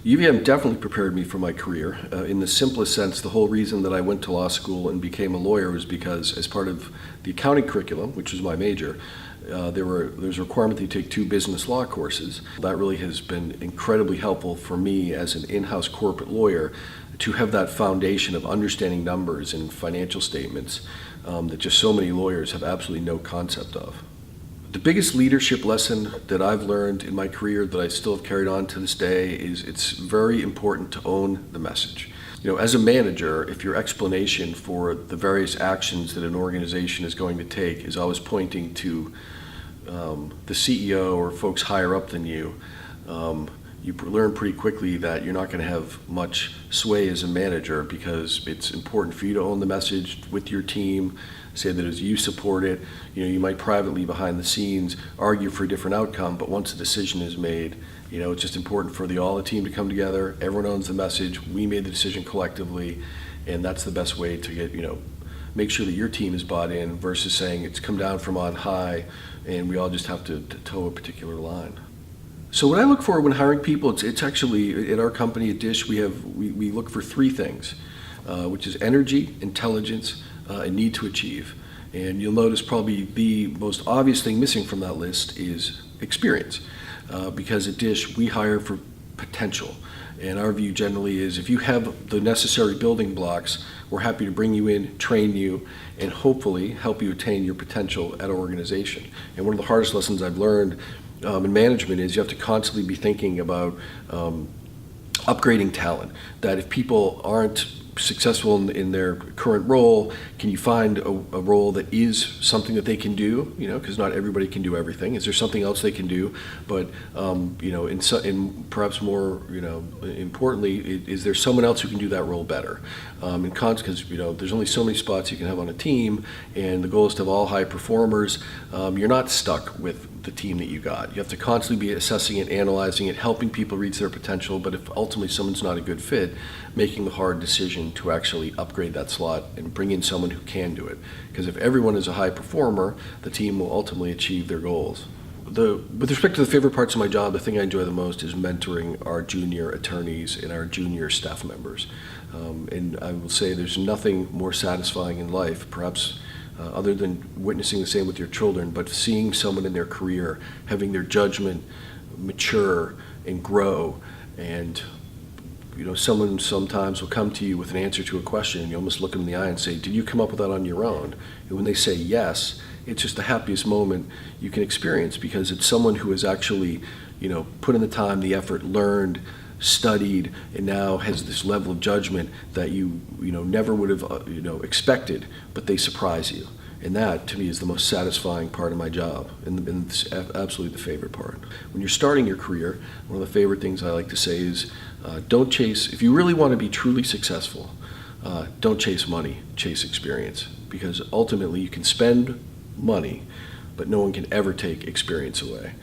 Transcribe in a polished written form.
UVM definitely prepared me for my career. In the simplest sense, the whole reason that I went to law school and became a lawyer was because as part of the accounting curriculum, which was my major, there's a requirement that you take 2 business law courses. That really has been incredibly helpful for me as an in-house corporate lawyer to have that foundation of understanding numbers and financial statements that just so many lawyers have absolutely no concept of. The biggest leadership lesson that I've learned in my career that I still have carried on to this day is it's very important to own the message. You know, as a manager, if your explanation for the various actions that an organization is going to take is always pointing to the CEO or folks higher up than you, you learn pretty quickly that you're not going to have much sway as a manager, because it's important for you to own the message with your team, say that as you support it. You know, you might privately behind the scenes argue for a different outcome, but once a decision is made, you know, it's just important for all the team to come together. Everyone owns the message. We made the decision collectively, and that's the best way to get, make sure that your team is bought in versus saying it's come down from on high and we all just have to toe a particular line. So what I look for when hiring people, it's actually, at our company at DISH, we look for 3 things, which is energy, intelligence, and need to achieve. And you'll notice probably the most obvious thing missing from that list is experience, because at DISH we hire for potential. And our view generally is if you have the necessary building blocks, we're happy to bring you in, train you, and hopefully help you attain your potential at our organization. And one of the hardest lessons I've learned in management is you have to constantly be thinking about upgrading talent. That if people aren't successful in their current role, can you find a role that is something that they can do? Because not everybody can do everything. Is there something else they can do? But and perhaps more, importantly, is there someone else who can do that role better? Because there's only so many spots you can have on a team, and the goal is to have all high performers. You're not stuck with the team that you got. You have to constantly be assessing it, analyzing it, helping people reach their potential. But if ultimately someone's not a good fit, making the hard decision to actually upgrade that slot and bring in someone who can do it. Because if everyone is a high performer, the team will ultimately achieve their goals. With respect to the favorite parts of my job, the thing I enjoy the most is mentoring our junior attorneys and our junior staff members. And I will say there's nothing more satisfying in life, perhaps other than witnessing the same with your children, but seeing someone in their career, having their judgment mature and grow. And someone sometimes will come to you with an answer to a question, and you almost look them in the eye and say, did you come up with that on your own? And when they say yes, it's just the happiest moment you can experience, because it's someone who has actually put in the time, the effort, learned, studied, and now has this level of judgment that you never would have expected, but they surprise you. And that, to me, is the most satisfying part of my job, and it's absolutely the favorite part. When you're starting your career, one of the favorite things I like to say is, don't chase, if you really want to be truly successful, don't chase money, chase experience. Because ultimately you can spend money, but no one can ever take experience away.